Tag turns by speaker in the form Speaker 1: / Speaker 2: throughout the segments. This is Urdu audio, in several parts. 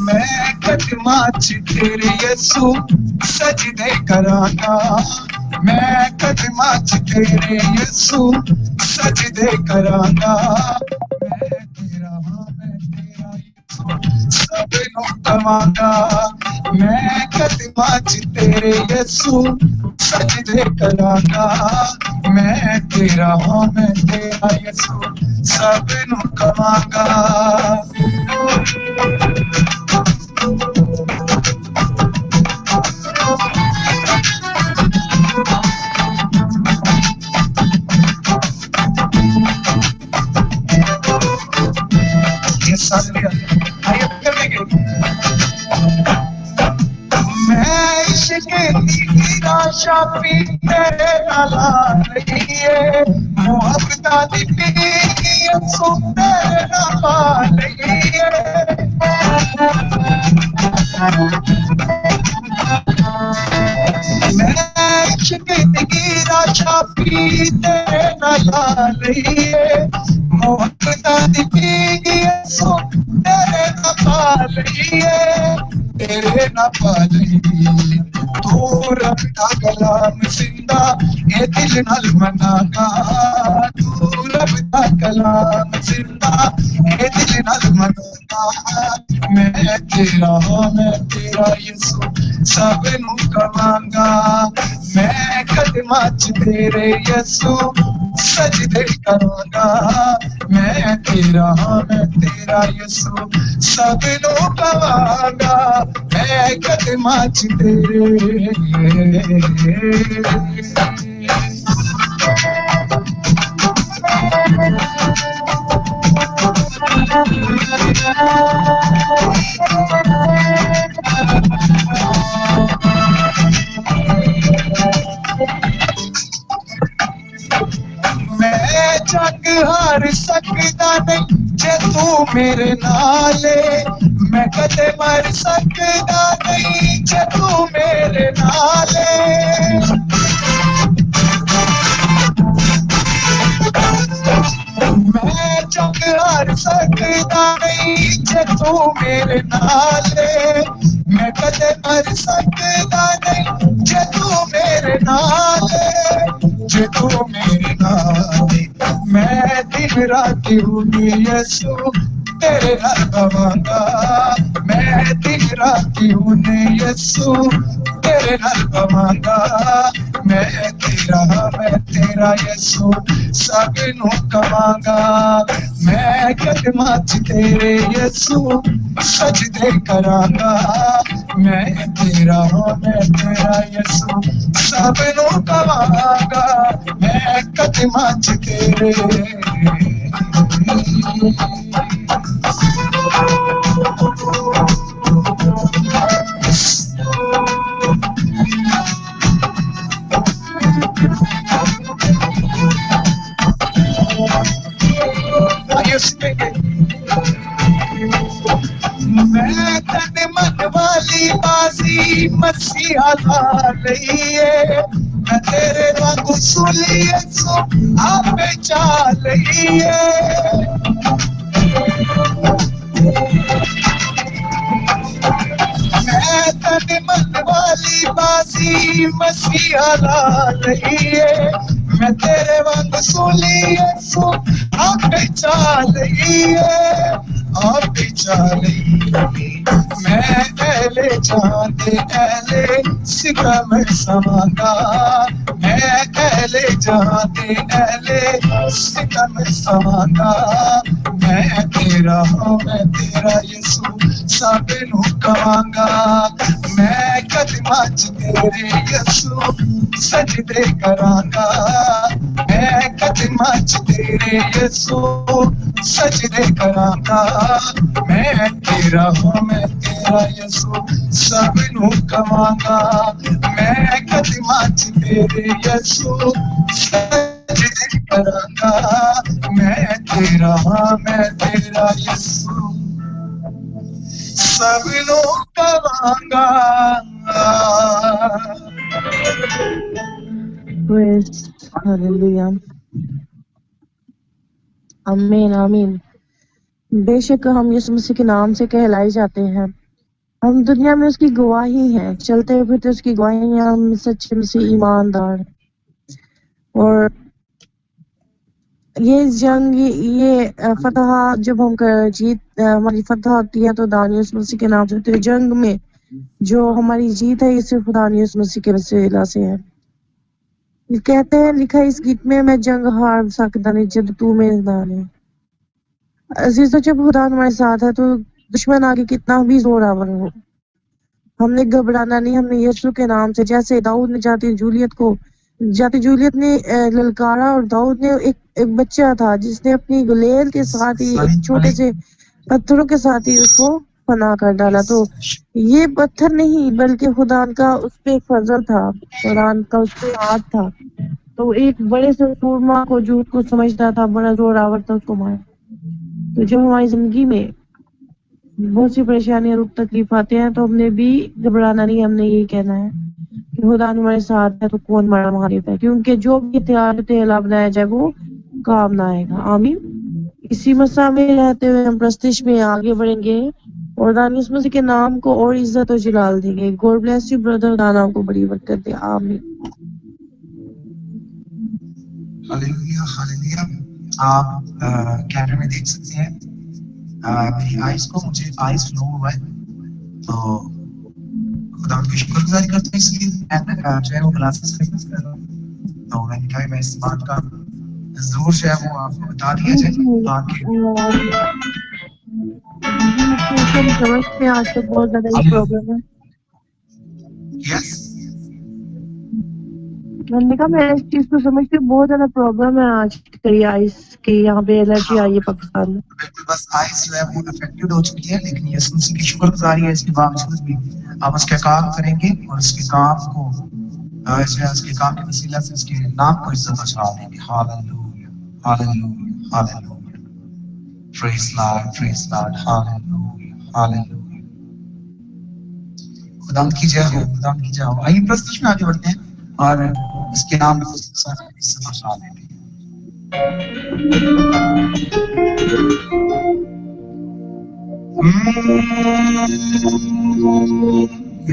Speaker 1: میں قدماں چ تیرے یسو سجدے کراں گا میں قدماں چ تیرے یسو سجدے کراں گا میں تیرا ہاں میں تیرا یسو سب نوں کہاں گا میں قدماں چ تیرے یسو سجدے کراں گا میں تیرا ہاں میں تیرا یسو سب نوں کہاں گا یہ ساتھ لیا آئیے کرنے کے میں عشق دی راشا پی تیرے نالا رہی ہے محبت دی پی سو تیرے نالا رہی ہے میں عشق دی راشا پی تیرے نالا رہی ہے محبت دی پی سو تیرے نالا رہی ہے تیرے نہ پالی تو رب دا کلام زندہ اے دل نال مناگا تو رب دا کلام زندہ اے دل نال مناگا میں تیرا یسو سب نوں کہاں گا میں قدماں چ تیرے یسو سجدے کراں گا میں تیرا یسو سب نوں کہاں گا میں قدماں چ تیرے میں جگ ہار سکدا نہیں جے تو میرے نالے میں کدے مر سکدا نہیں جے تو میرے نالے میں جگ ہار سکدا نہیں جے تو میرے نالے میں کدے مر سکدا نہیں جے تو میرے نالے جے تو میرے نالے میں دن رات ہونی یسو تیرے نال بواں گا میں دن رات ہونی یسو تیرے نال بواں گا میں تیرا یسو سب نوں کہاں گا میں قدماں چ تیرے یسو سجدے کراں گا میں تیرا یسو سب نوں کہاں گا میں قدماں چ تیرے میں تن من والی بازی مسیحا لا لئیے میں تیرے رنگ سلیے سو آپ چا لئیے میں تن من والی بازی مسیحا لا لئیے میں تیرے رنگ سلیے سو آپ چا لئیے آپ چالی میں اہل جان دے اہل سکھا میں سماگا میں اہل جان دے اہل سکھا میں سماگا میں تیرا یسو سب نوں کہاں گا میں قدماں چ تیرے یسو سجدے کراں گا میں قدماں چ تیرے یسو سجدے کراں گا میں تیرا یسو سب نوں کہاں گا میں قدماں چ تیرے یسو سجدے کراں گا میں تیرا یسو سب نوں کہاں گا
Speaker 2: Praise hallelujah. Amen. Amen. بے شک ہم یسوع مسیح کے نام سے کہلائے جاتے ہیں، ہم دنیا میں اس کی گواہی ہیں، چلتے پھرتے اس کی گواہی ہیں، ہم سچے مسیح ایماندار۔ اور یہ جنگ، یہ فتح جب ہم ہماری فتح ہوتی ہے تو دانی یسوع مسیح کے نام سے ہوتی ہے۔ جنگ میں جو ہماری جیت ہے یہ صرف دانی یسوع مسیح کے وسیلہ سے ہے۔ یہ کہتے ہیں لکھا ہے اس گیت میں جنگ ہار سکتا نہیں جب تو میرے نال ہے۔ عزیزو جب خدا ہمارے ساتھ ہے تو دشمن آگے کتنا بھی زور آور ہو، ہم نے گھبرانا نہیں، ہم نے یسوع کے نام سے، جیسے داؤد نے جاتی جولیت نے للکارا، اور داؤد نے ایک بچہ تھا جس نے اپنی گلیل کے ساتھ ہی ایک چھوٹے سے پتھروں کے ساتھ ہی اس کو فنا کر ڈالا۔ تو یہ پتھر نہیں بلکہ خدا کا اس پہ ایک فضل تھا، خدا کا اس پہ ہاتھ تھا، تو ایک بڑے سے سورما کو جھوٹ کو سمجھتا تھا، بڑا زور آور تھا اس کو مارا۔ تو جب ہماری زندگی میں بہت سی پریشانیاں دکھ تکلیف آتے ہیں تو ہم نے بھی گھبرانا نہیں، ہم نے یہی کہنا ہے کہ خدا ہمارے ساتھ ہے تو کون ہمارا مخالف ہے، کیونکہ جو بھی ہتھیار بنایا جائے وہ کام نہ آئے گا۔ آمین۔ اسی مسا میں رہتے ہوئے ہم پرستش میں آگے بڑھیں گے اور دانی یسوع مسیح کے نام کو اور عزت و جلال دیں گے۔ گوڈ بلیس یو بردر، دانا کو بڑی برکت دے۔ آمین۔
Speaker 1: ہاللیلویا ہاللیلویا۔ آپ کیمرے میں دیکھ سکتے ہیں میری آئیز کو، مجھے آئیز فلو ہوا ہے، تو خدا کی شکر گزاری کرتا ہوں، اس لیے میں جو ہے وہ گلاسز کا یوز کر رہا ہوں، تو میں نے کہا میں اس بات کا ضرور جو ہے وہ آپ کو بتا دیا جائے تاکہ
Speaker 2: سمجھتے ہیں آج تک بہت زیادہ یہ پرابلم ہے۔
Speaker 1: یس
Speaker 2: میں نے کہا میں اس چیز کو سمجھتی ہوں، بہت زیادہ پرابلم ہے آج کل آئس کی، یہاں پہ الرجی آئی ہے پاکستان میں۔
Speaker 1: بالکل، بس آئیز جو ہے وہ افیکٹڈ ہو چکی ہے، لیکن یسوع مسیح کی شکر گزاری ہے اس کے باوجود بھی آپ اس کے کام کریں گے اور اس کے کام کو اس کے کام کے وسیلہ سے اس کے نام کو عزت اچھا دیں گے۔ ہاللیلویا ہاللیلویا ہاللیلویا، پریز لارڈ پریز لارڈ، ہاللیلویا ہاللیلویا، خدا کی جے ہو، خدا کی جے ہو۔ آئیے پرستش میں آگے بڑھتے ہیں اور اس کے نام کو عزت اچھا دیں گے۔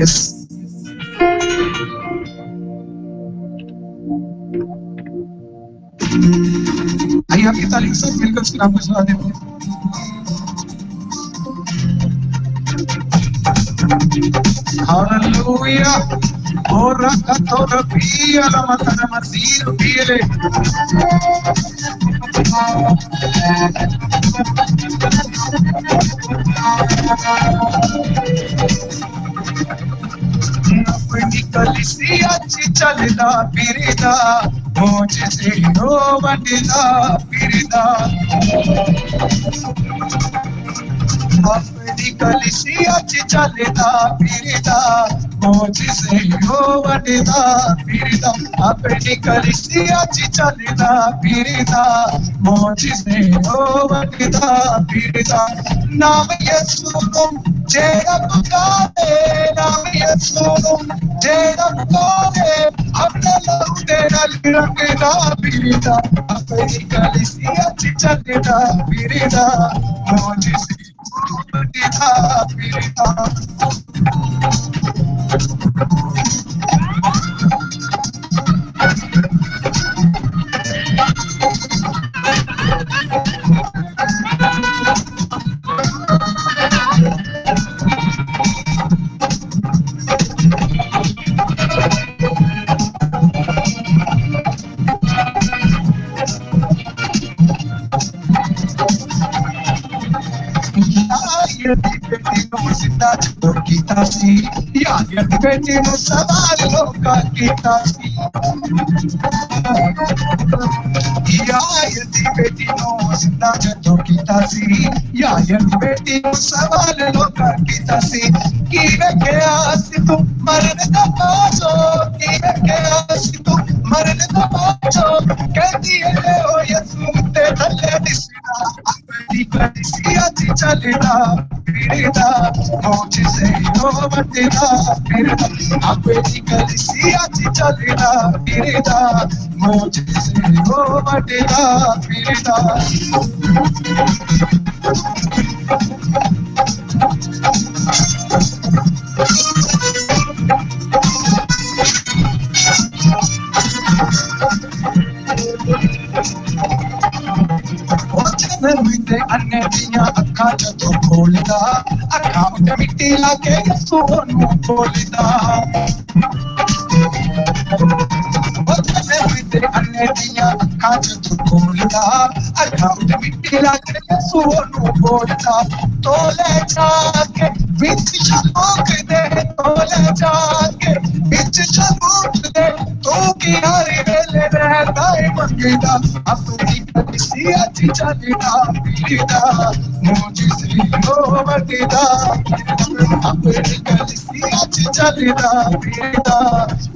Speaker 1: یس آئیے آپ کی تعلیم ساتھ مل کر اس کے نام کو سنا دیں گے۔ ہاللیلویا اور رکعت اور ربی علامت مسیر پیلے اپنی کلیسیا چلدا پھردا موجزے ہو ونڈدا پھردا، اپنی کلیسیا چلدا پھردا موجزے ہو ونڈدا پھردا، اپنی کلیسیا چلدا پھردا موجزے ہو ونڈدا پھردا۔ نام یسوع جیڑا پکارے، نام یسوع جیڑا پکارے، اپنے لہو دے نال رنگدا پھردا، اپنی کلیسیا چلدا پھردا موجزے ہو ونڈدا پھردا۔ بیٹی نو سوال لوکا کیتا سی، یادی بیٹی نو زندہ جدو کیتا سی، یادی بیٹی نو سوال لوکا کیتا سی، کی وکھیا سی تو مرن دا پاچو، کی وکھیا سی تو مرن دا پاچو، کہندی ہے او یسوع تے تھلے دسنا di Parisia ti chalida pirida mochi se no matida pirida ape di Parisia ti chalida pirida mochi se no matida pirida Vite annettia accade tu polida accade mittila che sono polida vite annettia accade tu polida accade mittila che sono polida tole jaake vich chalok de tole jaake vich chalok de tu kinare vele rehta hai mangida apni kalisiya chi chalida pirida mujhe se no matida apni kalisiya chi chalida pirida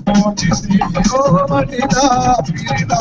Speaker 1: mujhe se no matida pirida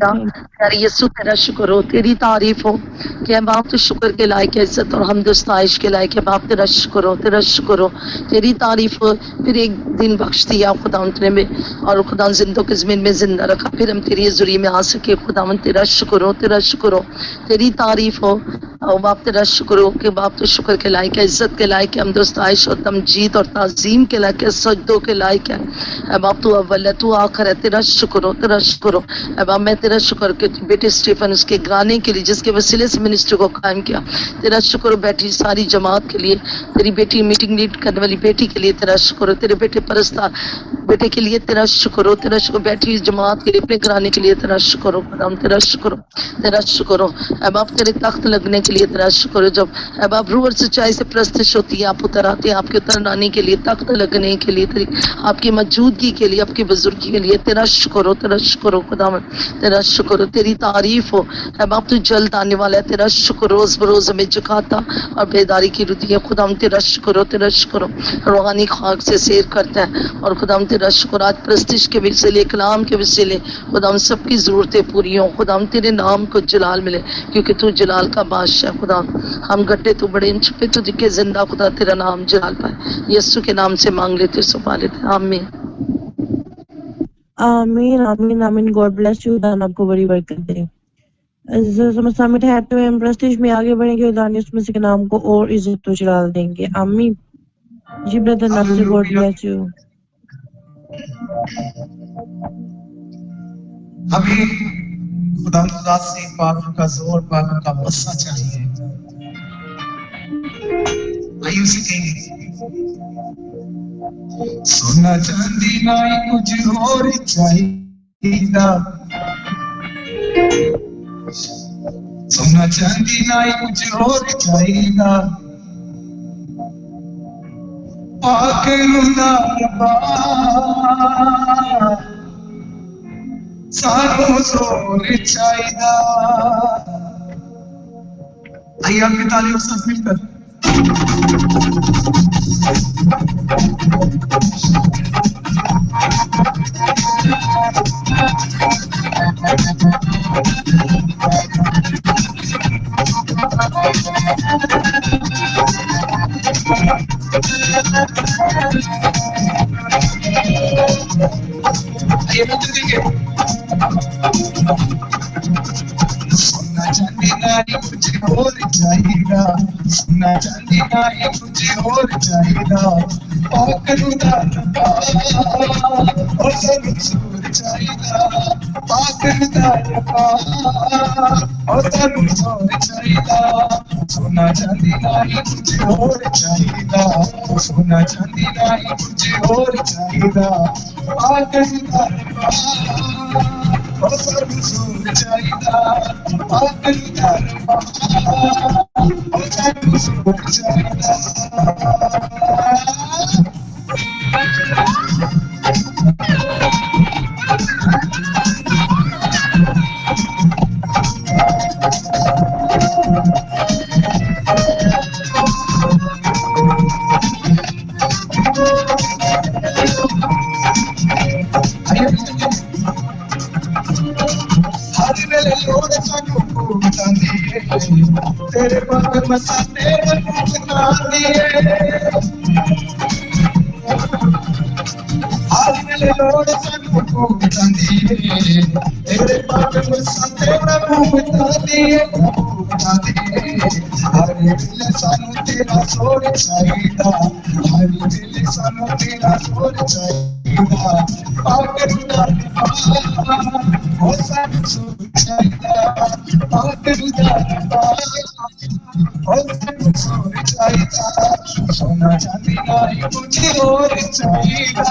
Speaker 2: Thank
Speaker 3: یار یسو تیرا شکر ہو، تیری تعریف ہو کہ باپ تو شکر کے لائق ہے، عزت اور حمد و ستائش کے لائق ہے باپ، تیرا شکر ہو، تیرا شکر ہو، تیری تعریف ہو۔ پھر ایک دن بخش دیا خدا نے میں، اور خدا زندوں کے زمین میں زندہ رکھا، پھر ہم تیری حضوری میں آ سکے خدا، تیرا شکر ہو، تیرا شکر ہو، تیری تعریف ہو اور باپ تیرا شکر ہو کہ باپ تو شکر کے لائق ہے، عزت کے لائق ہے، حمد و ستائش اور تمجید اور تعظیم کے لائق ہے، سجدوں کے لائق ہے۔ اے باپ تو اول ہے، تو آخر ہے، تیرا شکر ہو، تیرا شکر ہو۔ اے باپ میں تیرا شکر کہ بیٹے اسٹیفن اس کے گانے کے لیے جس کے وسیلے سے منسٹری کو قائم کیا، تیرا شکر ہو، بیٹھی ساری جماعت کے لیے، تیری بیٹی میٹنگ لیڈ کرنے والی بیٹی کے لیے تیرا شکر ہو، تیرے بیٹے پرستار بیٹے کے لیے تیرا شکر ہو، تیرا شکر بیٹھی جماعت کے لیے اپنے گھرانے کے لیے تیرا شکر ہو خدا، تیرا شکر ہو، تیرا شکر ہو۔ اے باپ تیرے تخت لگنے کے لیے تیرا شکر ہو، جب اے باپ روح اور سچائی سے پرستش ہوتی ہے، آپ اتر آتے ہیں، آپ کے اتر آنے کے لیے، تخت لگنے کے لیے، تیری آپ کی موجودگی کے لیے، آپ کی بزرگی کے لیے تیرا شکر ہو، تیرا شکر ہو خدا، تیرا شکر ہو، تیری تعریف ہو۔ اے باپ تو جلد آنے والا ہے، تیرا شکر روز بروز ہمیں جگاتا اور بیداری کی رتی ہے خدا، تیرا شکر ہو، تیرا شکر ہو، روحانی خاک سے سیر کرتا ہے اور خدا تیرا شکر، آج پرستش کے وسیلے، کلام کے وسیلے خدا ہم سب کی ضرورتیں پوری ہوں خدا، تیرے نام کو جلال ملے کیونکہ تو جلال کا بادشاہ خدا، ہم گڈھے تو بڑے چھپے تو دکھے زندہ خدا، تیرا نام جلال پائے، یسو کے نام سے مانگ لیتے سو پا لیتے، آمین۔
Speaker 2: آمین آمین آمین. God bless you. خدا آپ کو بڑی برکت دے. سمٹ ہیپی میں پرستش میں آگے بڑھیں گے، خدا اس میں سے کے نام کو اور عزت و جلال دیں گے. آمین. جی brother Nasir, God
Speaker 1: Hallelujah.
Speaker 2: bless you.
Speaker 1: ہمیں خدا ذات سے پاک کا زور، پاک کا غصہ چاہیے. آئیے اسے کہیں گے سونا چاندی نائی کچھ اور چاہیے، سونا چاندی نائی کچھ اور چاہیے، پاک خدا ربا سانو زور چاہیے. آئیے آپ کی تعلیم ساتھ مل کر آئیے مدد دیں گے. سونا چاندی نائی کچھ اور چاہیے گا، سونا چاندی نائی کچھ اور چاہیے گا، پاک خدا ربا اور سانو زور چاہیے گا، پاک خدا ربا اور سانو زور چاہیے گا. سونا چاندی نائی کچھ اور چاہیے گا، سونا چاندی نائی کچھ اور چاہیے گا، پاک خدا ربا اور سانو زور چاہیے گا، پاک خدا ربا اور سانو زور چاہیے گا. ہر ویلے لوڑ سانو بھوکتا دیے، تیرے پاک مسا تیرے بھوکتا دیے. ہر ویلے لوڑ سانو بھوکتا دیے، تیرے پاک مسا تیرے بھوکتا دیے، بھوکتا دیے. ہر ویلے سانو تیرا زور چاہیے گا، ہر ویلے سانو تیرا زور چاہیے گا، پاک خدا ربا اور سانو زور چاہیے گا، پاک خدا ربا اور سانو زور چاہیے گا. سونا چاندی نائی کچھ اور چاہیے گا.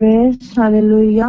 Speaker 2: Praise Hallelujah.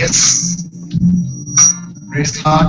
Speaker 1: Yes. Praise God.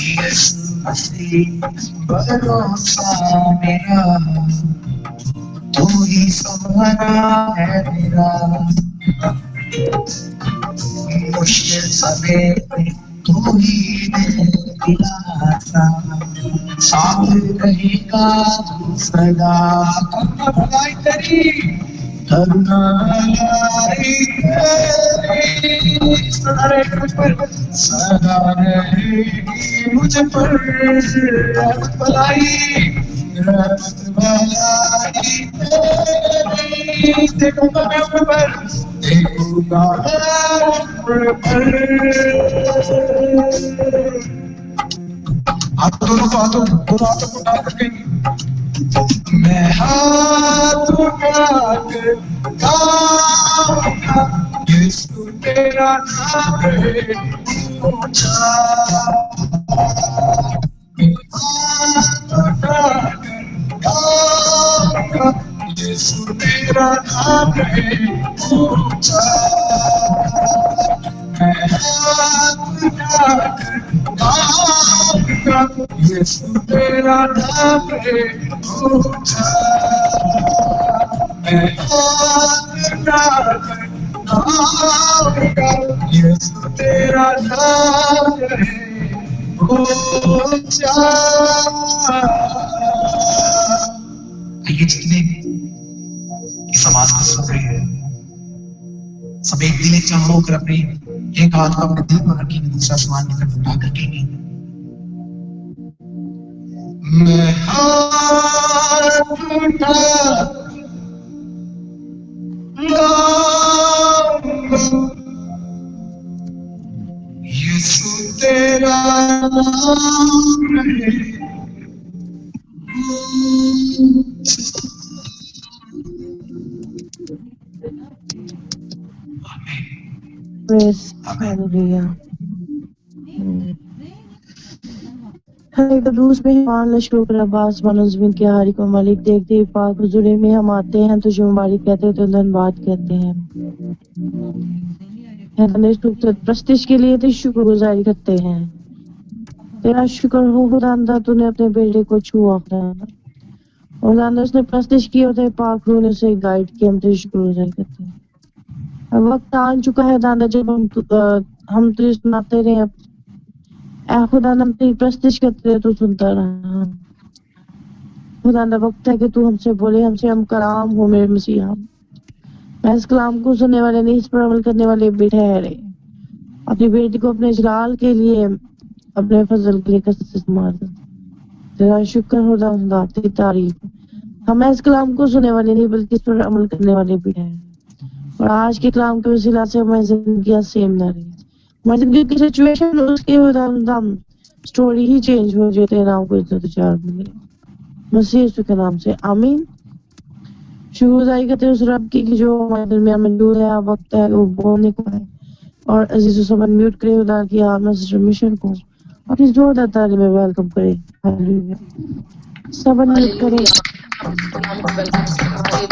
Speaker 1: یسوع مسیح بھروسہ میرا، تو ہی سہارا ہے میرا، مشکل سمے میں تو ہی دلاتا، ساتھ رہے گا تو سدا، بھلائی تیری کرونا سارے مجھ پر سدا رہے گی، مجھ پر رحمت بلائی، رحمت بلائی تیری، دیکھو گا میں عمر پر، دیکھو گا عمر پر۔ آپ دونوں کو ہاتھوں کو اٹھا کر کے میں ہاتھ اٹھا کر گاؤں گا، یسوع تیرا نام ہے اونچا، ہاتھ اٹھا کر گاؤں گا، یسوع تیرا نام ہے اونچا، میں ہاتھ اٹھا کر گاؤں گا، یسوع تیرا نام ہے اونچا، میں ہاتھ اٹھا کر گاؤں گا، یسوع تیرا نام ہے اونچا۔ آئیے جتنے اس آواز کو سن رہے ہیں، سب ایک دل ایک جان ہو کر اپنے ایک ہاتھ کو اپنے دل پر رکھیں گے، دوسرا آسمان کی طرف اٹھا کر کہیں گے میں ہاتھ اٹھا لاؤں گا، یسوع تیرا نام ہے اونچا۔
Speaker 2: Praise
Speaker 1: آمین۔
Speaker 2: Hallelujah. قدوس میں مان شکر عباس منظمین کے حالی کو مالک دیکھتے پاک حضوری میں ہم آتے ہیں تو جو مبارک کہتے ہیں تو دھنیواد کہتے ہیں، پرستش کے لیے تو شکر گزاری کرتے ہیں، تیرا شکر ہو خداوند تو نے اپنے بیٹے کو چھوا خداوند، اور خداوند اس نے پرستش کی اور تیرے پاک روح نے اسے گائیڈ کیا، ہم تیری شکر گزاری کرتے ہیں۔ اب وقت آ چکا ہے خداوند جب ہم تجھے سناتے رہے، اے خداوند ہم تیری پرستش کرتے رہے تو سنتا رہا، خداوند وقت ہے کہ تو ہم سے بولے، ہم سے ہم کلام ہو میرے مسیحا، میں اس کلام کو سننے والے نہیں، اس پر عمل کرنے والے بھی ٹھہرے، اپنی بیٹی کو اپنے جلال کے لیے اپنے فضل کے لیے کثرت استعمال کر، تیرا شکر خداوند تیری تعریف، ہم اس کلام کو سننے والے نہیں بلکہ اس پر عمل کرنے والے بھی ٹھہرے، اور آج کے کلام کے وسیلہ سے ہماری زندگیاں سیم نہ رہی، ہماری زندگی کی سچویشن اس کے خداوند اسٹوری ہی چینج ہو جائے، تیرے نام کو عزت و چار ملے، مسیح یسوع کے نام سے آمین۔ شکر گزاری کرتے ہیں اس رب کی کہ جو ہمارے درمیان موجود ہے، اب وقت ہے وہ بولنے کو ہے، اور عزیز و سب میوٹ کرے، خدا کی آپ میں سسٹر مشن کو اپنی زوردار تعلیم میں ویلکم کرے، ہاللیلویہ، سب میوٹ کریں۔
Speaker 3: ہم کلام کو ویلکم کریں، ہاللیلویہ،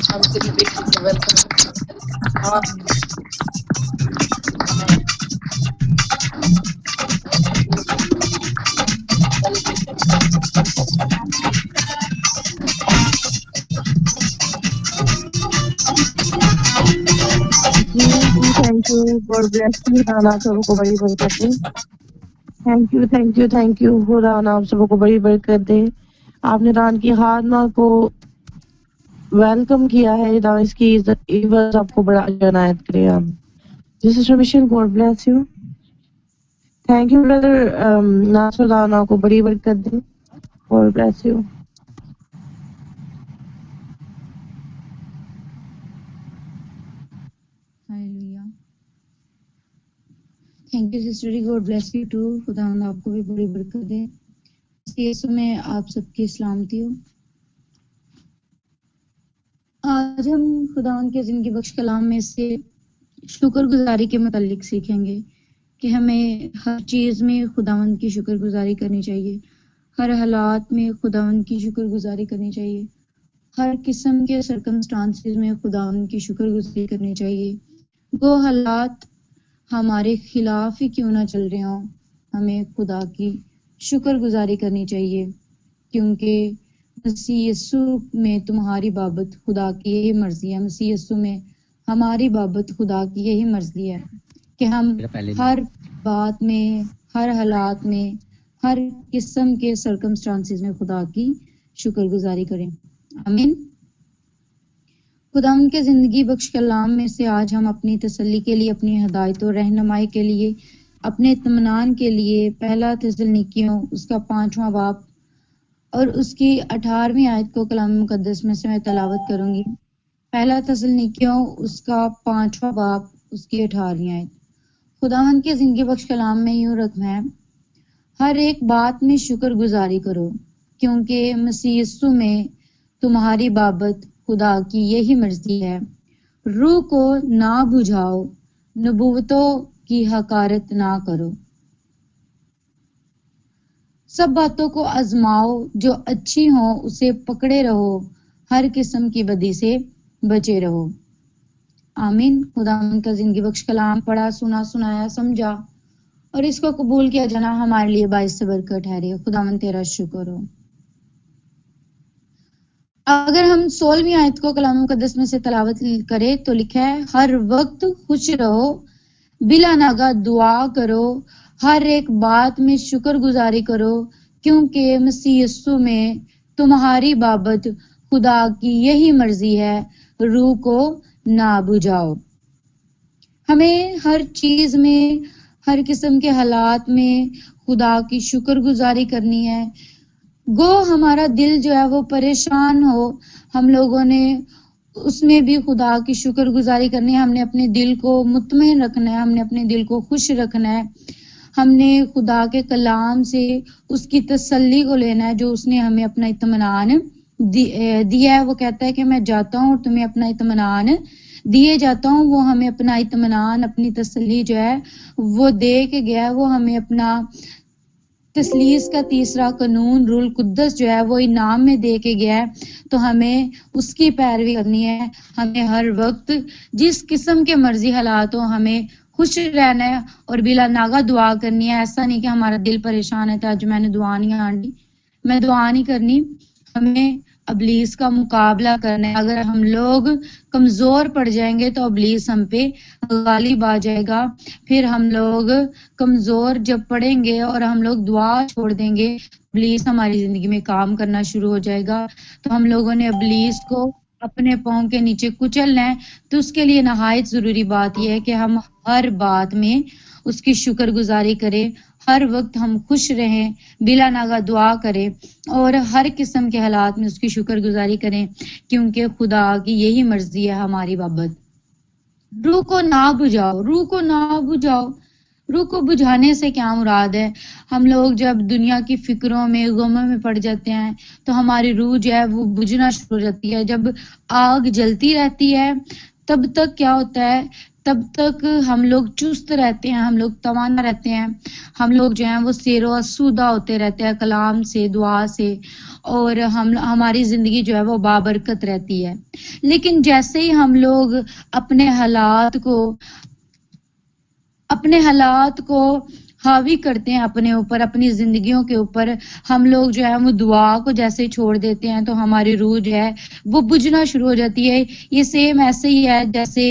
Speaker 3: ہم تیری بیٹی کو ویلکم کریں، ہاللیلویہ۔
Speaker 2: جی جی thank you, God bless you, خدا آپ سب کو بڑی برکت دے، thank you thank you thank you, خدا آپ سب کو بڑی برکت دے، آپ نے ران کی خادمہ کو ویلکم کیا ہے، خدا اس کی عزت آپ کو بڑا عنایت کرے، جی sister mission God bless you, thank you brother Nasir, خدا آپ کو بڑی برکت دے، God bless you.
Speaker 4: Hallelujah. Thank you sister, God bless you too. خداوند آپ کو بھی بڑی برکت دے، یسوع میں آپ سب کی سلامتی ہو۔ آج ہم خداوند کے زندگی بخش کلام میں سے شکر گزاری کے متعلق سیکھیں گے کہ ہمیں ہر چیز میں خداوند کی شکر گزاری کرنی چاہیے، ہر حالات میں خداوند کی شکر گزاری کرنی چاہیے، ہر قسم کے سرکمسٹانسز میں خداوند کی شکر گزاری کرنی چاہیے، وہ حالات ہمارے خلاف ہی کیوں نہ چل رہے ہوں، ہمیں خدا کی شکر گزاری کرنی چاہیے، کیونکہ مسیح یسوع میں تمہاری بابت خدا کی یہی مرضی ہے، مسیح یسوع میں ہماری بابت خدا کی یہی مرضی ہے کہ ہم ہر بات میں، ہر حالات میں، ہر قسم کے سرکمسٹانسز میں خدا کی شکر گزاری کریں۔ آمین۔ خدا ان کے زندگی بخش کلام میں سے آج ہم اپنی تسلی کے لیے، اپنی ہدایت و رہنمائی کے لیے، اپنے اطمینان کے لیے پہلا تسلنیکیوں اس کا 5واں باب اور اس کی 18ویں آیت کو کلام مقدس میں سے میں تلاوت کروں گی۔ پہلا تسلنیکیوں اس کا 5واں باب اس کی 18ویں آیت۔ خداوند کے زندگی بخش کلام میں یوں رکھنا ہے، ہر ایک بات میں شکر گزاری کرو، کیونکہ مسیح یسوع میں تمہاری بابت خدا کی یہی مرضی ہے۔ روح کو نہ بجھاؤ، نبوتوں کی حقارت نہ کرو، سب باتوں کو آزماؤ، جو اچھی ہوں اسے پکڑے رہو، ہر قسم کی بدی سے بچے رہو۔ آمین۔ خدا ان کا زندگی بخش کلام پڑھا، سنا، سنایا، سمجھا اور اس کو قبول کیا جانا ہمارے لیے باعث برکت ٹھہرے۔ خداوند تیرا شکر ہو۔ اگر ہم 16ویں آیت کو کلام مقدس میں سے تلاوت کرے تو لکھا ہے، ہر وقت خوش رہو، بلا ناگا دعا کرو، ہر ایک بات میں شکر گزاری کرو، کیونکہ مسیح یسوع میں تمہاری بابت خدا کی یہی مرضی ہے، روح کو نہ بجھاؤ۔ ہمیں ہر چیز میں، ہر قسم کے حالات میں خدا کی شکر گزاری کرنی ہے۔ گو ہمارا دل جو ہے وہ پریشان ہو، ہم لوگوں نے اس میں بھی خدا کی شکر گزاری کرنی ہے۔ ہم نے اپنے دل کو مطمئن رکھنا ہے، ہم نے اپنے دل کو خوش رکھنا ہے، ہم نے خدا کے کلام سے اس کی تسلی کو لینا ہے جو اس نے ہمیں اپنا اطمینان دیا ہے۔ وہ کہتا ہے کہ میں جاتا ہوں اور تمہیں اپنا اطمینان دیے جاتا ہوں۔ وہ ہمیں اپنا اطمینان، اپنی تسلی جو ہے وہ دے کے گیا ہے۔ وہ ہمیں اپنا تثلیث کا تیسرا قانون، روح القدس جو ہے وہ انعام میں دے کے گیا ہے، تو ہمیں اس کی پیروی کرنی ہے۔ ہمیں ہر وقت جس قسم کے مرضی حالات ہوں ہمیں خوش رہنا ہے اور بلا ناگا دعا کرنی ہے۔ ایسا نہیں کہ ہمارا دل پریشان ہے تو آج میں نے دعا نہیں آنی، میں دعا نہیں کرنی۔ ہمیں ابلیس کا مقابلہ کرنا ہے۔ اگر ہم لوگ کمزور پڑ جائیں گے تو ابلیس ہم پہ غالب آ جائے گا۔ پھر ہم لوگ کمزور جب پڑیں گے اور ہم لوگ دعا چھوڑ دیں گے، ابلیس ہماری زندگی میں کام کرنا شروع ہو جائے گا۔ تو ہم لوگوں نے ابلیس کو اپنے پاؤں کے نیچے کچلنا ہے۔ تو اس کے لیے نہایت ضروری بات یہ ہے کہ ہم ہر بات میں اس کی شکر گزاری کریں، ہر وقت ہم خوش رہیں، بلا ناگا دعا کریں اور ہر قسم کے حالات میں اس کی شکر گزاری کریں، کیونکہ خدا کی یہی مرضی ہے ہماری بابت۔ روح کو نہ بجھاؤ، روح کو نہ بجھاؤ۔ روح کو بجھانے سے کیا مراد ہے؟ ہم لوگ جب دنیا کی فکروں میں، غموں میں پڑ جاتے ہیں تو ہماری روح جو ہے وہ بجھنا شروع ہو جاتی ہے۔ جب آگ جلتی رہتی ہے تب تک کیا ہوتا ہے؟ تب تک ہم لوگ چست رہتے ہیں، ہم لوگ توانا رہتے ہیں، ہم لوگ جو ہیں وہ سیر و آسودہ ہوتے رہتے ہیں کلام سے، دعا سے، اور ہماری زندگی جو ہے وہ بابرکت رہتی ہے۔ لیکن جیسے ہی ہم لوگ اپنے حالات کو حاوی کرتے ہیں اپنے اوپر، اپنی زندگیوں کے اوپر، ہم لوگ جو ہے وہ دعا کو جیسے چھوڑ دیتے ہیں تو ہماری روح جو ہے وہ بجھنا شروع ہو جاتی ہے۔ یہ سیم ایسے ہی ہے جیسے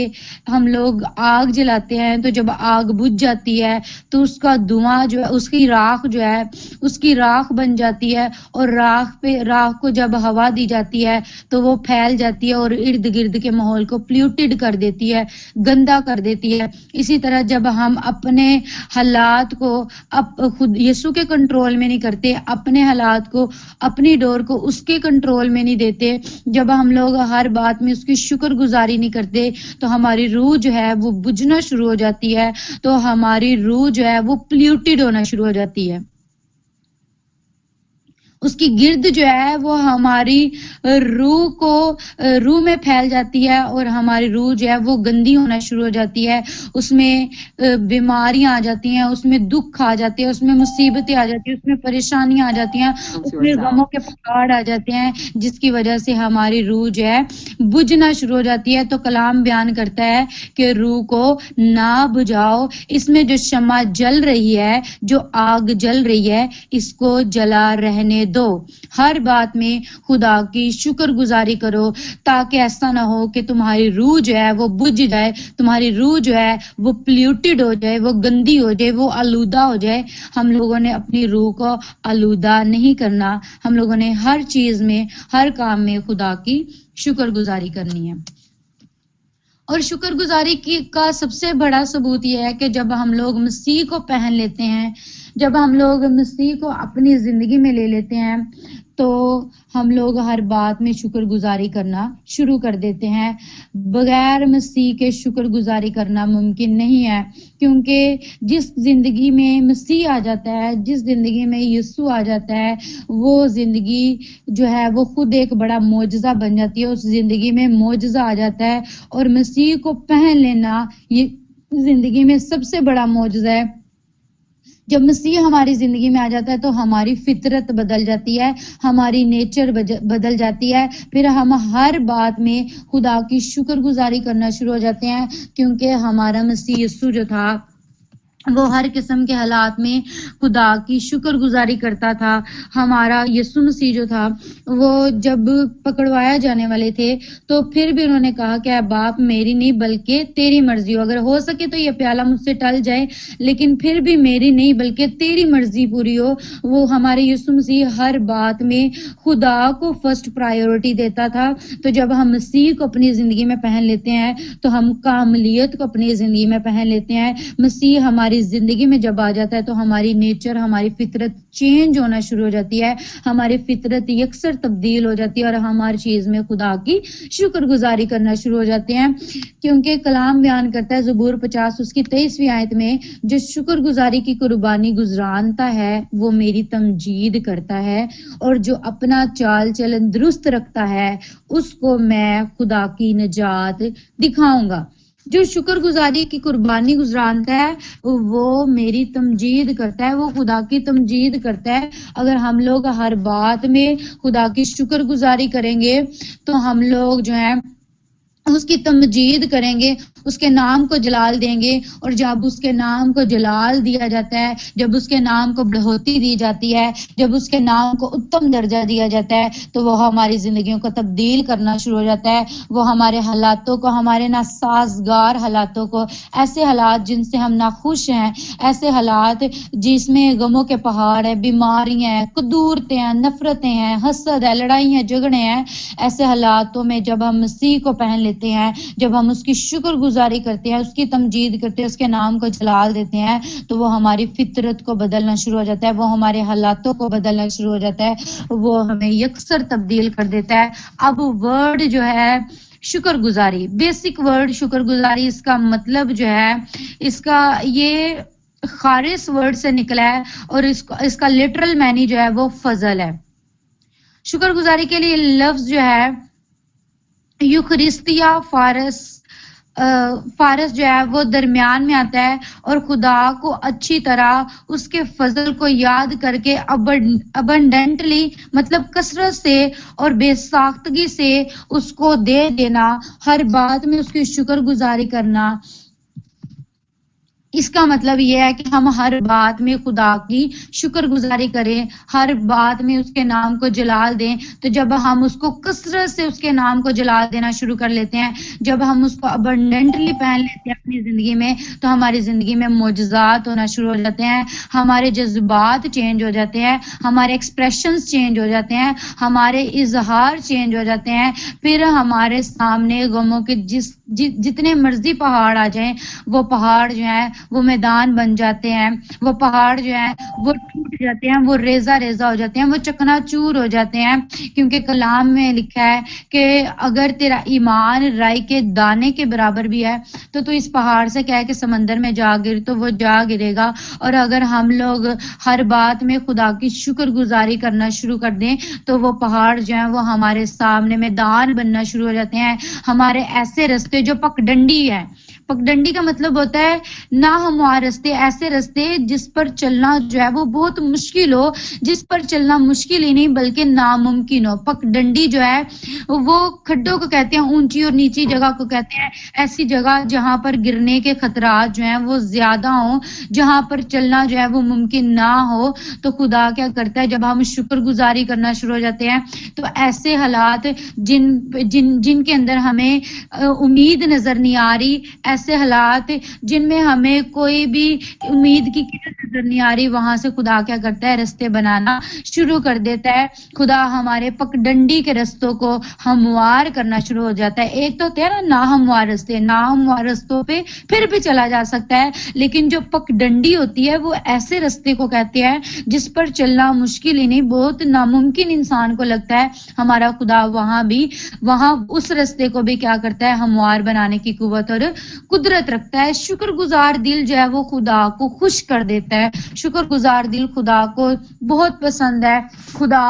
Speaker 4: ہم لوگ آگ جلاتے ہیں، تو جب آگ بجھ جاتی ہے تو اس کا دھواں جو ہے، اس کی راکھ جو ہے، اس کی راکھ بن جاتی ہے، اور راکھ کو جب ہوا دی جاتی ہے تو وہ پھیل جاتی ہے اور ارد گرد کے ماحول کو پلیوٹڈ کر دیتی ہے، گندا کر دیتی ہے۔ اسی طرح جب ہم اپنے حالات کو خود یسوع کے کنٹرول میں نہیں کرتے، اپنے حالات کو، اپنی ڈور کو اس کے کنٹرول میں نہیں دیتے، جب ہم لوگ ہر بات میں اس کی شکر گزاری نہیں کرتے تو ہماری روح جو ہے وہ بجھنا شروع ہو جاتی ہے، تو ہماری روح جو ہے وہ پلیوٹڈ ہونا شروع ہو جاتی ہے۔ اس کی گرد جو ہے وہ ہماری روح میں پھیل جاتی ہے اور ہماری روح جو ہے وہ گندی ہونا شروع ہو جاتی ہے، اس میں بیماریاں آ جاتی ہیں، اس میں دکھ آ جاتے ہیں، اس میں مصیبتیں آ جاتی ہیں، اس میں پریشانیاں آ جاتی ہیں، اس میں غموں کے پہاڑ آ جاتے ہیں، جس کی وجہ سے ہماری روح جو ہے بجھنا شروع ہو جاتی ہے۔ تو کلام بیان کرتا ہے کہ روح کو نہ بجھاؤ، اس میں جو شمع جل رہی ہے، جو آگ جل رہی ہے، اس کو جلا رہنے دو۔ ہر بات میں خدا کی شکر گزاری کرو، تاکہ ایسا نہ ہو کہ تمہاری روح جو ہے وہ بجھ جائے، تمہاری روح جو ہے وہ پلیوٹڈ ہو جائے، وہ گندی ہو جائے، وہ آلودہ ہو جائے۔ ہم لوگوں نے اپنی روح کو آلودہ نہیں کرنا، ہم لوگوں نے ہر چیز میں، ہر کام میں خدا کی شکر گزاری کرنی ہے۔ اور شکر گزاری کا سب سے بڑا ثبوت یہ ہے کہ جب ہم لوگ مسیح کو پہن لیتے ہیں، جب ہم لوگ مسیح کو اپنی زندگی میں لے لیتے ہیں، تو ہم لوگ ہر بات میں شکر گزاری کرنا شروع کر دیتے ہیں۔ بغیر مسیح کے شکر گزاری کرنا ممکن نہیں ہے، کیونکہ جس زندگی میں مسیح آ جاتا ہے، جس زندگی میں یسوع آ جاتا ہے، وہ زندگی جو ہے وہ خود ایک بڑا معجزہ بن جاتی ہے، اس زندگی میں معجزہ آ جاتا ہے۔ اور مسیح کو پہن لینا یہ زندگی میں سب سے بڑا معجزہ ہے۔ جب مسیح ہماری زندگی میں آ جاتا ہے تو ہماری فطرت بدل جاتی ہے، ہماری نیچر بدل جاتی ہے، پھر ہم ہر بات میں خدا کی شکر گزاری کرنا شروع ہو جاتے ہیں، کیونکہ ہمارا مسیح یسوع جو تھا وہ ہر قسم کے حالات میں خدا کی شکر گزاری کرتا تھا۔ ہمارا یسوع مسیح جو تھا وہ جب پکڑوایا جانے والے تھے تو پھر بھی انہوں نے کہا کہ اے باپ میری نہیں بلکہ تیری مرضی ہو، اگر ہو سکے تو یہ پیالہ مجھ سے ٹل جائے لیکن پھر بھی میری نہیں بلکہ تیری مرضی پوری ہو۔ وہ ہمارے یسوع مسیح ہر بات میں خدا کو فرسٹ پرائیورٹی دیتا تھا۔ تو جب ہم مسیح کو اپنی زندگی میں پہن لیتے ہیں تو ہم کاملیت کو اپنی زندگی میں پہن لیتے ہیں۔ مسیح ہماری زندگی میں جب آ جاتا ہے تو ہماری نیچر، ہماری فطرت چینج ہونا شروع ہو جاتی ہے، ہماری فطرت یکسر تبدیل ہو جاتی ہے اور ہم ہر چیز میں خدا کی شکر گزاری کرنا شروع ہو جاتے ہیں، کیونکہ کلام بیان کرتا ہے زبور 50 اس کی 23ویں آیت میں، جو شکر گزاری کی قربانی گزرانتا ہے وہ میری تمجید کرتا ہے، اور جو اپنا چال چلن درست رکھتا ہے اس کو میں خدا کی نجات دکھاؤں گا۔ جو شکر گزاری کی قربانی گزرانتا ہے وہ میری تمجید کرتا ہے، وہ خدا کی تمجید کرتا ہے۔ اگر ہم لوگ ہر بات میں خدا کی شکر گزاری کریں گے تو ہم لوگ جو ہیں اس کی تمجید کریں گے، اس کے نام کو جلال دیں گے، اور جب اس کے نام کو جلال دیا جاتا ہے، جب اس کے نام کو بڑھوتی دی جاتی ہے، جب اس کے نام کو اتم درجہ دیا جاتا ہے تو وہ ہماری زندگیوں کو تبدیل کرنا شروع ہو جاتا ہے۔ وہ ہمارے حالاتوں کو، ہمارے ناسازگار حالاتوں کو، ایسے حالات جن سے ہم ناخوش ہیں، ایسے حالات جس میں غموں کے پہاڑ ہیں، بیماریاں ہیں، قدورتیں ہیں، نفرتیں ہیں، حسد ہے، لڑائی ہیں، جھگڑے ہیں، ایسے حالاتوں میں جب ہم مسیح کو پہن لیتے ہیں، جب ہم اس کی شکر گزاری کرتے ہیں، اس کی تمجید کرتے ہیں، اس کے نام کو جلال دیتے ہیں، تو وہ ہماری فطرت کو بدلنا شروع ہو جاتا ہے، وہ ہمارے حالاتوں کو بدلنا شروع ہو جاتا ہے، وہ ہمیں یکسر تبدیل کر دیتا ہے۔ اب ورڈ جو ہے شکر گزاری، بیسک ورڈ شکر گزاری، اس کا مطلب جو ہے، اس کا یہ خارس ورڈ سے نکلا ہے، اور اس کا لٹرل معنی جو ہے وہ فضل ہے۔ شکر گزاری کے لیے لفظ جو ہے یوخرستیا فارس جو ہے وہ درمیان میں آتا ہے، اور خدا کو اچھی طرح اس کے فضل کو یاد کر کے ابنڈنٹلی مطلب کثرت سے اور بے ساختگی سے اس کو دے دینا، ہر بات میں اس کی شکر گزاری کرنا۔ اس کا مطلب یہ ہے کہ ہم ہر بات میں خدا کی شکر گزاری کریں، ہر بات میں اس کے نام کو جلال دیں۔ تو جب ہم اس کو کثرت سے اس کے نام کو جلال دینا شروع کر لیتے ہیں، جب ہم اس کو ابنڈنٹلی پہن لیتے ہیں اپنی زندگی میں، تو ہماری زندگی میں معجزات ہونا شروع ہو جاتے ہیں، ہمارے جذبات چینج ہو جاتے ہیں، ہمارے ایکسپریشنز چینج ہو جاتے ہیں، ہمارے اظہار چینج ہو جاتے ہیں۔ پھر ہمارے سامنے غموں کے جتنے مرضی پہاڑ آ جائیں، وہ پہاڑ جو ہیں وہ میدان بن جاتے ہیں، وہ پہاڑ جو ہیں وہ ٹوٹ جاتے ہیں، وہ ریزہ ریزہ ہو جاتے ہیں، وہ چکنا چور ہو جاتے ہیں، کیونکہ کلام میں لکھا ہے کہ اگر تیرا ایمان رائی کے دانے کے برابر بھی ہے تو اس پہاڑ سے کہہ کہ سمندر میں جا گر تو وہ جا گرے گا۔ اور اگر ہم لوگ ہر بات میں خدا کی شکر گزاری کرنا شروع کر دیں تو وہ پہاڑ جو ہیں وہ ہمارے سامنے میدان بننا شروع ہو جاتے ہیں، ہمارے ایسے رستے جو پگڈنڈی ہے۔ پگڈنڈی کا مطلب ہوتا ہے ناہموار رستے، ایسے رستے جس پر چلنا جو ہے وہ بہت مشکل ہو، جس پر چلنا مشکل ہی نہیں بلکہ ناممکن ہو۔ پگڈنڈی جو ہے وہ کھڈوں کو کہتے ہیں، اونچی اور نیچی جگہ کو کہتے ہیں، ایسی جگہ جہاں پر گرنے کے خطرات جو ہیں وہ زیادہ ہوں، جہاں پر چلنا جو ہے وہ ممکن نہ ہو۔ تو خدا کیا کرتا ہے، جب ہم شکر گزاری کرنا شروع ہو جاتے ہیں تو ایسے حالات جن کے اندر ہمیں امید نظر نہیں آ رہی، ایسے حالات جن میں ہمیں کوئی بھی امید کی کرن نظر نہیں آ رہی، وہاں سے خدا کیا کرتا ہے، رستے بنانا شروع کر دیتا ہے۔ خدا ہمارے پگڈنڈی کے رستوں کو ہموار کرنا شروع ہو جاتا ہے۔ ایک تو ہوتے ہیں نا ناہموار رستے، ناہموار رستوں پہ پھر بھی چلا جا سکتا ہے، لیکن جو پگڈنڈی ہوتی ہے وہ ایسے رستے کو کہتے ہیں جس پر چلنا مشکل ہی نہیں، بہت ناممکن انسان کو لگتا ہے۔ ہمارا خدا وہاں اس رستے کو بھی کیا کرتا ہے، ہموار بنانے کی قوت اور قدرت رکھتا ہے۔ شکر گزار دل جو ہے وہ خدا کو خوش کر دیتا ہے، شکر گزار دل خدا کو بہت پسند ہے۔ خدا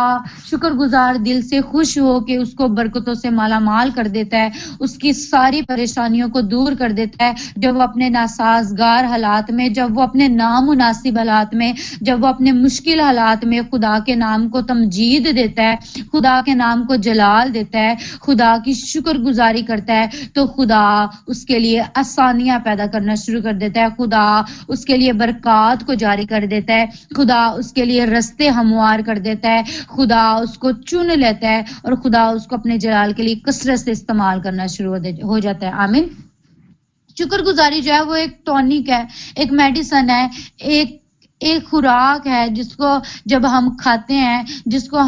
Speaker 4: شکر گزار دل سے خوش ہو کے اس کو برکتوں سے مالا مال کر دیتا ہے، اس کی ساری پریشانیوں کو دور کر دیتا ہے۔ جب وہ اپنے ناسازگار حالات میں، جب وہ اپنے نامناسب حالات میں، جب وہ اپنے مشکل حالات میں خدا کے نام کو تمجید دیتا ہے، خدا کے نام کو جلال دیتا ہے، خدا کی شکر گزاری کرتا ہے، تو خدا اس کے لیے آسانیاں پیدا کرنا شروع کر دیتا ہے، خدا اس کے لیے برکات کو جاری کر دیتا ہے، خدا اس کے لیے رستے ہموار کر دیتا ہے، خدا اس کو چن لیتا ہے اور خدا اس کو اپنے جلال کے لیے کثرت سے استعمال کرنا شروع ہو جاتا ہے۔ آمین۔ شکر گزاری جو ہے وہ ایک ٹونک ہے، ایک میڈیسن ہے، ایک خوراک ہے جس کو جب ہم کھاتے ہیں، جس کو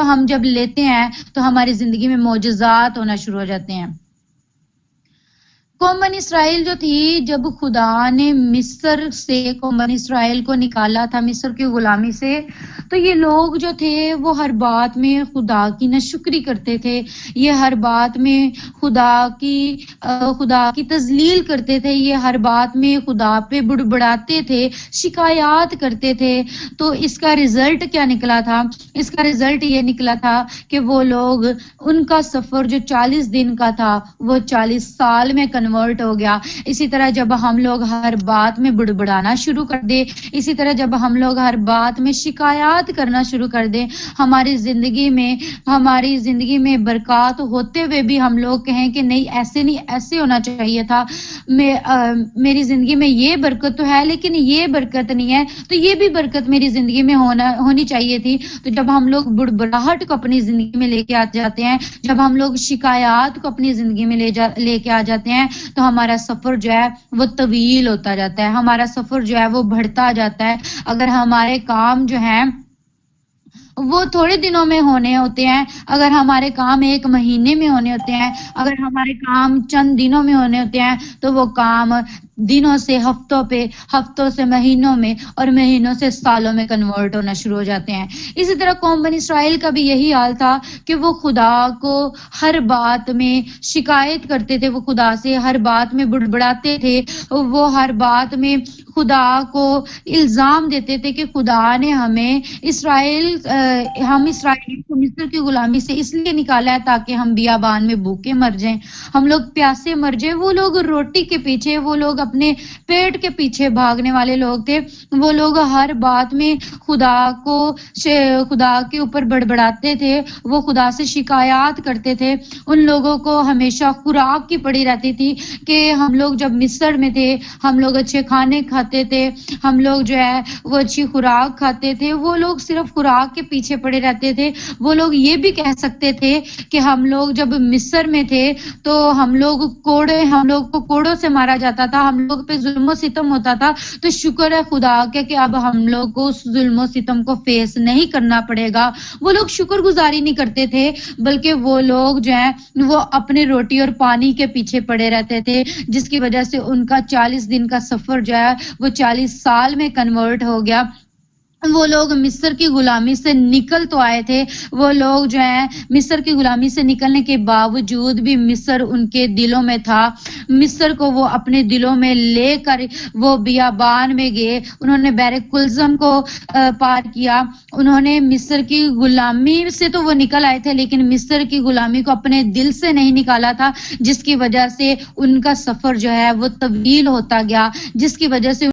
Speaker 4: ہم جب لیتے ہیں تو ہماری زندگی میں معجزات ہونا شروع ہو جاتے ہیں۔ قوم بنی اسرائیل جو تھی، جب خدا نے مصر سے قوم بنی اسرائیل کو نکالا تھا، مصر کی غلامی سے، تو یہ لوگ جو تھے وہ ہر بات میں خدا کی ناشکری کرتے تھے، یہ ہر بات میں خدا کی تذلیل کرتے تھے، یہ ہر بات میں خدا پہ بڑبڑاتے تھے، شکایات کرتے تھے۔ تو اس کا رزلٹ کیا نکلا تھا؟ اس کا رزلٹ یہ نکلا تھا کہ وہ لوگ، ان کا سفر جو 40 دن کا تھا وہ 40 سال میں کنورٹ ہو گیا۔ اسی طرح جب ہم لوگ ہر بات میں بڑبڑانا شروع کر دیں، اسی طرح جب ہم لوگ ہر بات میں شکایات کرنا شروع کر دیں، ہماری زندگی میں برکات ہوتے ہوئے بھی ہم لوگ کہیں کہ نہیں ایسے ہونا چاہیے تھا، میری زندگی میں یہ برکت تو ہے لیکن یہ برکت نہیں ہے، تو یہ بھی برکت میری زندگی میں ہونی چاہیے تھی۔ تو جب ہم لوگ بڑبڑاہٹ کو اپنی زندگی میں لے کے آ جاتے ہیں، جب ہم لوگ شکایات کو اپنی زندگی میں لے کے آ جاتے ہیں، تو ہمارا سفر جو ہے وہ طویل ہوتا جاتا ہے، ہمارا سفر جو ہے وہ بڑھتا جاتا ہے۔ اگر ہمارے کام جو ہیں وہ تھوڑے دنوں میں ہونے ہوتے ہیں، اگر ہمارے کام 1 مہینے میں ہونے ہوتے ہیں، اگر ہمارے کام چند دنوں میں ہونے ہوتے ہیں، تو وہ کام دنوں سے ہفتوں پہ، ہفتوں سے مہینوں میں، اور مہینوں سے سالوں میں کنورٹ ہونا شروع ہو جاتے ہیں۔ اسی طرح قوم بنی اسرائیل کا بھی یہی حال تھا کہ وہ خدا کو ہر بات میں شکایت کرتے تھے، وہ خدا سے ہر بات میں بڑبڑاتے تھے، وہ ہر بات میں خدا کو الزام دیتے تھے کہ خدا نے ہم اسرائیل کو مصر کی غلامی سے اس لیے نکالا ہے تاکہ ہم بیابان میں بھوکے مر جائیں، ہم لوگ پیاسے مر جائیں۔ وہ لوگ روٹی کے پیچھے، وہ لوگ اپنے پیٹ کے پیچھے بھاگنے والے لوگ تھے، وہ لوگ ہر بات میں خدا کے اوپر بڑبڑاتے تھے، وہ خدا سے شکایات کرتے تھے۔ ان لوگوں کو ہمیشہ خوراک کی پڑی رہتی تھی کہ ہم لوگ جب مصر میں تھے، ہم لوگ اچھے کھانے کھاتے تھے، ہم لوگ جو ہے وہ اچھی خوراک کھاتے تھے۔ وہ لوگ صرف خوراک کے پیچھے پڑے رہتے تھے۔ وہ لوگ یہ بھی کہہ سکتے تھے کہ ہم لوگ جب مصر میں تھے تو ہم لوگ کو کوڑوں سے مارا جاتا تھا، ہم ہم لوگ پہ ظلم و ستم ہوتا تھا، تو شکر ہے خدا کا کہ اب ہم لوگ کو اس ظلم و ستم کو فیس نہیں کرنا پڑے گا۔ وہ لوگ شکر گزاری نہیں کرتے تھے، بلکہ وہ لوگ جو ہیں وہ اپنے روٹی اور پانی کے پیچھے پڑے رہتے تھے، جس کی وجہ سے ان کا 40 دن کا سفر جو ہے وہ 40 سال میں کنورٹ ہو گیا۔ وہ لوگ مصر کی غلامی سے نکل تو آئے تھے، وہ لوگ جو ہیں مصر کی غلامی سے نکلنے کے باوجود بھی مصر ان کے دلوں میں تھا۔ مصر کو وہ اپنے دلوں میں لے کر وہ بیابان میں گئے، انہوں نے بحر کلزم کو پار کیا، انہوں نے مصر کی غلامی سے تو وہ نکل آئے تھے، لیکن مصر کی غلامی کو اپنے دل سے نہیں نکالا تھا، جس کی وجہ سے ان کا سفر جو ہے وہ طویل ہوتا گیا، جس کی وجہ سے